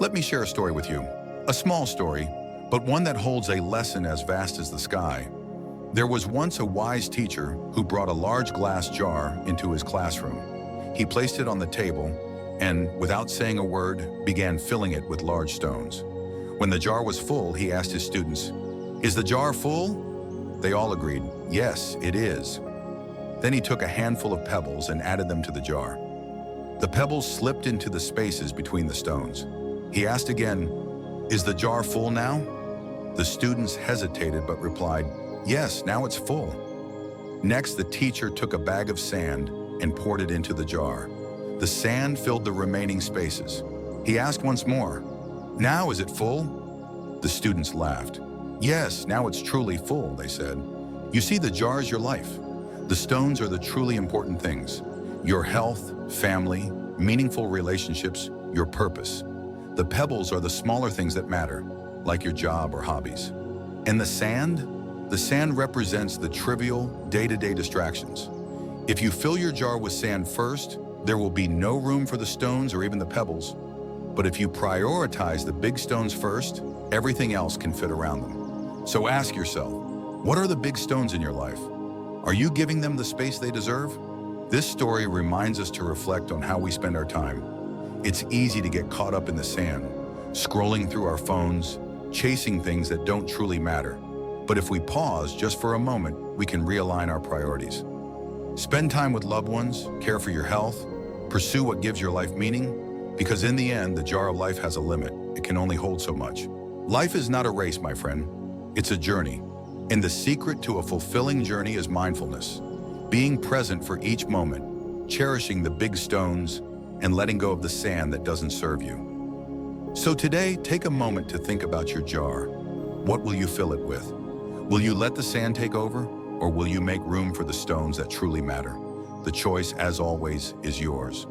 Let me share a story with you. A small story, but one that holds a lesson as vast as the sky. There was once a wise teacher who brought a large glass jar into his classroom. He placed it on the table and, without saying a word, began filling it with large stones. When the jar was full, he asked his students, "Is the jar full?" They all agreed, "Yes, it is." Then he took a handful of pebbles and added them to the jar. The pebbles slipped into the spaces between the stones. He asked again, "Is the jar full now?" The students hesitated but replied, "Yes, now it's full." Next, the teacher took a bag of sand and poured it into the jar. The sand filled the remaining spaces. He asked once more, "Now is it full?" The students laughed. "Yes, now it's truly full," they said. "You see, the jar is your life. The stones are the truly important things. Your health, family, meaningful relationships, your purpose. The pebbles are the smaller things that matter, like your job or hobbies. And the sand? The sand represents the trivial, day-to-day distractions. If you fill your jar with sand first, there will be no room for the stones or even the pebbles. But if you prioritize the big stones first, everything else can fit around them. So ask yourself, what are the big stones in your life? Are you giving them the space they deserve? This story reminds us to reflect on how we spend our time. It's easy to get caught up in the sand, scrolling through our phones, chasing things that don't truly matter. But if we pause just for a moment, we can realign our priorities. Spend time with loved ones, care for your health, pursue what gives your life meaning, because in the end, the jar of life has a limit. It can only hold so much. Life is not a race, my friend. It's a journey. And the secret to a fulfilling journey is mindfulness. Being present for each moment, cherishing the big stones, and letting go of the sand that doesn't serve you. So today, take a moment to think about your jar. What will you fill it with? Will you let the sand take over, or will you make room for the stones that truly matter? The choice, as always, is yours.